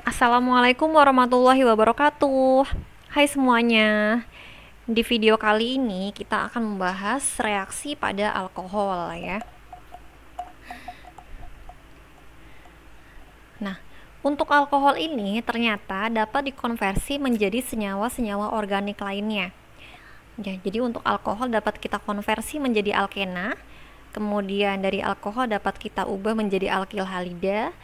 Assalamualaikum warahmatullahi wabarakatuh. Hai semuanya. Di video kali ini kita akan membahas reaksi pada alkohol ya. Nah, untuk alkohol ini ternyata dapat dikonversi menjadi senyawa-senyawa organik lainnya. Ya, jadi untuk alkohol dapat kita konversi menjadi alkena, kemudian dari alkohol dapat kita ubah menjadi alkil halida,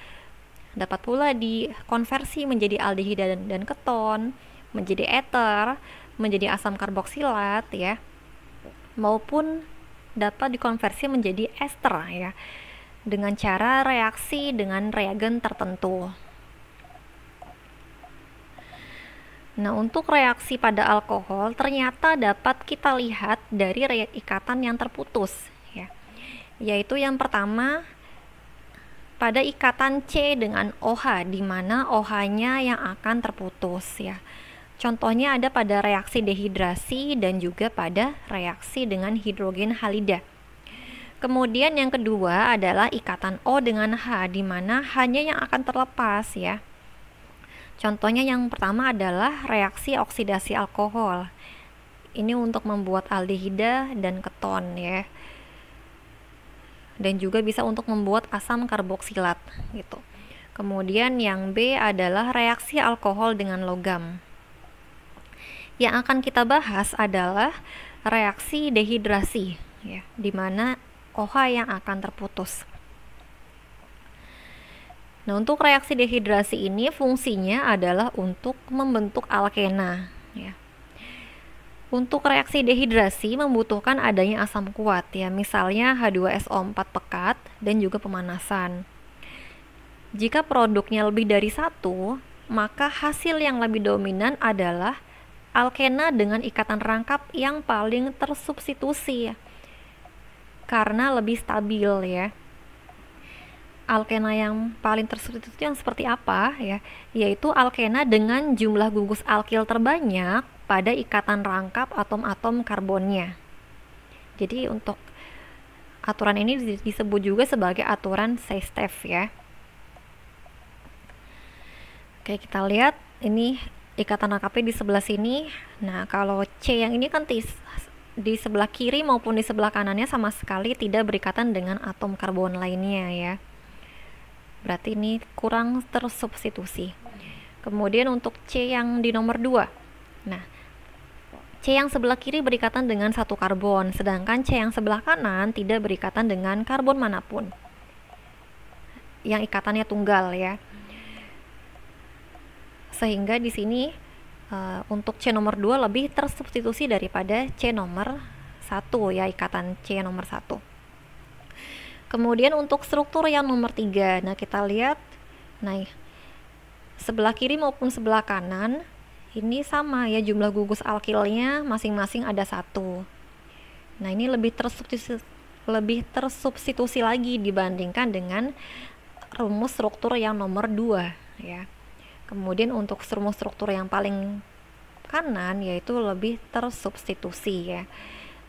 dapat pula dikonversi menjadi aldehida dan keton, menjadi eter, menjadi asam karboksilat ya, maupun dapat dikonversi menjadi ester ya, dengan cara reaksi dengan reagen tertentu. Nah, untuk reaksi pada alkohol ternyata dapat kita lihat dari ikatan yang terputus ya. Yaitu yang pertama pada ikatan C dengan OH, di mana OH-nya yang akan terputus ya. Contohnya ada pada reaksi dehidrasi dan juga pada reaksi dengan hidrogen halida. Kemudian yang kedua adalah ikatan O dengan H, di mana H-nya yang akan terlepas ya. Contohnya yang pertama adalah reaksi oksidasi alkohol. Ini untuk membuat aldehida dan keton ya. Dan juga bisa untuk membuat asam karboksilat gitu. Kemudian yang B adalah reaksi alkohol dengan logam. Yang akan kita bahas adalah reaksi dehidrasi ya, di mana OH yang akan terputus. Nah, untuk reaksi dehidrasi ini fungsinya adalah untuk membentuk alkena ya. Untuk reaksi dehidrasi membutuhkan adanya asam kuat ya, misalnya H2SO4 pekat dan juga pemanasan. Jika produknya lebih dari satu, maka hasil yang lebih dominan adalah alkena dengan ikatan rangkap yang paling tersubstitusi ya, karena lebih stabil ya. Alkena yang paling tersubstitusi yang seperti apa ya, yaitu alkena dengan jumlah gugus alkil terbanyak pada ikatan rangkap atom-atom karbonnya. Jadi untuk aturan ini disebut juga sebagai aturan Seistev ya. Oke, kita lihat ini ikatan rangkapnya di sebelah sini. Nah, kalau C yang ini kan di sebelah kiri maupun di sebelah kanannya sama sekali tidak berikatan dengan atom karbon lainnya ya. Berarti ini kurang tersubstitusi. Kemudian untuk C yang di nomor 2. Nah, C yang sebelah kiri berikatan dengan satu karbon, sedangkan C yang sebelah kanan tidak berikatan dengan karbon manapun. Yang ikatannya tunggal ya. Sehingga di sini untuk C nomor 2 lebih tersubstitusi daripada C nomor 1 ya, ikatan C nomor 1. Kemudian untuk struktur yang nomor 3, nah kita lihat, nah sebelah kiri maupun sebelah kanan ini sama ya, jumlah gugus alkilnya masing-masing ada 1. Nah ini lebih tersubstitusi lagi dibandingkan dengan rumus struktur yang nomor 2 ya. Kemudian untuk rumus struktur yang paling kanan yaitu lebih tersubstitusi ya,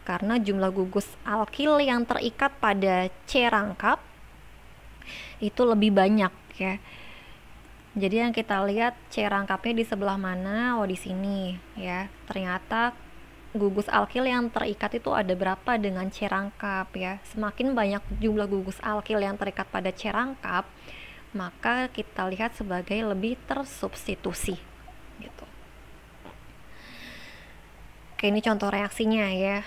karena jumlah gugus alkil yang terikat pada C rangkap itu lebih banyak ya. Jadi yang kita lihat C rangkapnya di sebelah mana? Oh, di sini ya. Ternyata gugus alkil yang terikat itu ada berapa dengan C rangkap ya. Semakin banyak jumlah gugus alkil yang terikat pada C rangkap, maka kita lihat sebagai lebih tersubstitusi gitu. Oke, ini contoh reaksinya ya.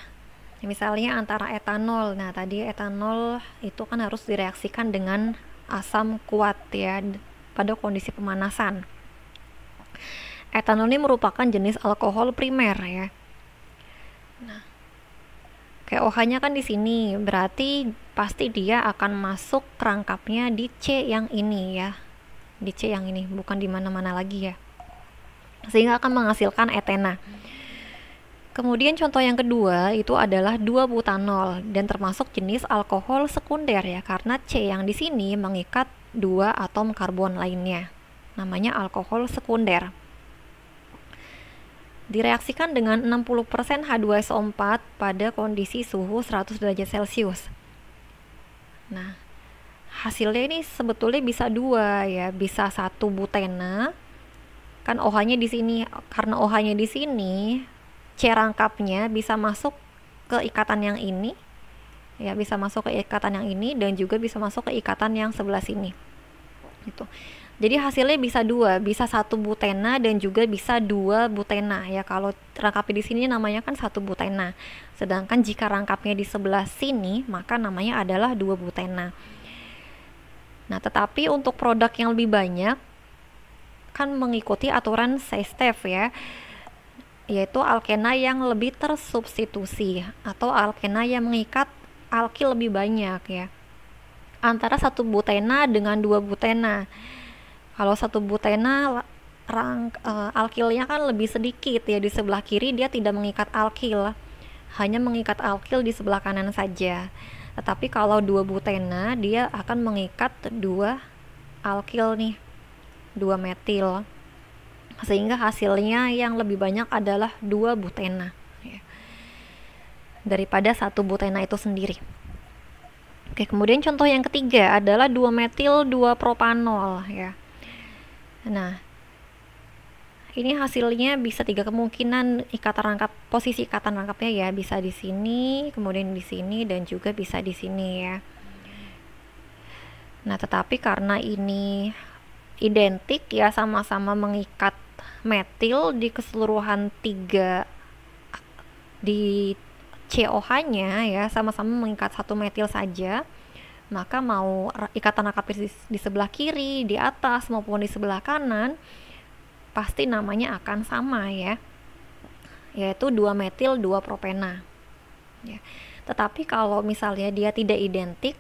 Misalnya antara etanol. Nah, tadi etanol itu kan harus direaksikan dengan asam kuat ya pada kondisi pemanasan. Etanol ini merupakan jenis alkohol primer ya. Nah, kayak OH-nya kan di sini, berarti pasti dia akan masuk rangkapnya di C yang ini ya. Di C yang ini, bukan di mana-mana lagi ya. Sehingga akan menghasilkan etena. Kemudian contoh yang kedua itu adalah 2-butanol dan termasuk jenis alkohol sekunder ya, karena C yang di sini mengikat 2 atom karbon lainnya. Namanya alkohol sekunder. Direaksikan dengan 60% H2SO4 pada kondisi suhu 100 derajat Celcius. Nah, hasilnya ini sebetulnya bisa dua ya, bisa satu butena, kan OH-nya di sini, karena OH-nya di sini, C rangkapnya bisa masuk ke ikatan yang ini, ya bisa masuk ke ikatan yang ini dan juga bisa masuk ke ikatan yang sebelah sini, gitu. Jadi hasilnya bisa dua, bisa satu butena dan juga bisa dua butena ya. Kalau rangkapnya di sini namanya kan satu butena. Sedangkan jika rangkapnya di sebelah sini, maka namanya adalah dua butena. Nah, tetapi untuk produk yang lebih banyak kan mengikuti aturan Sestef ya, yaitu alkena yang lebih tersubstitusi atau alkena yang mengikat alkil lebih banyak ya. Antara satu butena dengan dua butena. Kalau satu butena alkilnya kan lebih sedikit ya, di sebelah kiri dia tidak mengikat alkil, hanya mengikat alkil di sebelah kanan saja. Tetapi kalau dua butena dia akan mengikat dua alkil nih, dua metil, sehingga hasilnya yang lebih banyak adalah dua butena ya, daripada satu butena itu sendiri. Oke, kemudian contoh yang ketiga adalah 2 metil 2 propanol ya. Nah, ini hasilnya bisa tiga kemungkinan ikatan rangkap, posisi ikatan rangkapnya ya, bisa di sini, kemudian di sini, dan juga bisa di sini ya. Nah, tetapi karena ini identik ya, sama-sama mengikat metil di keseluruhan tiga di COH-nya ya, sama-sama mengikat satu metil saja, maka mau ikatan rangkap di sebelah kiri, di atas maupun di sebelah kanan pasti namanya akan sama ya, yaitu 2 metil 2 propena ya. Tetapi kalau misalnya dia tidak identik,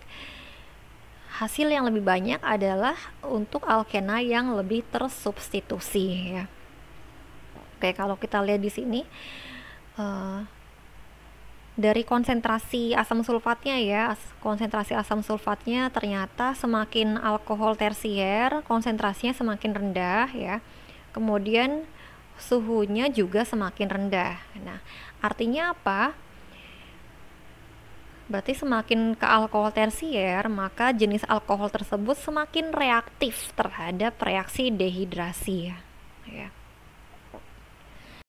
hasil yang lebih banyak adalah untuk alkena yang lebih tersubstitusi ya. Oke, kalau kita lihat di sini dari konsentrasi asam sulfatnya ya, konsentrasi asam sulfatnya ternyata semakin alkohol tersier konsentrasinya semakin rendah ya, kemudian suhunya juga semakin rendah. Nah, artinya apa? Berarti semakin ke alkohol tersier, maka jenis alkohol tersebut semakin reaktif terhadap reaksi dehidrasi ya.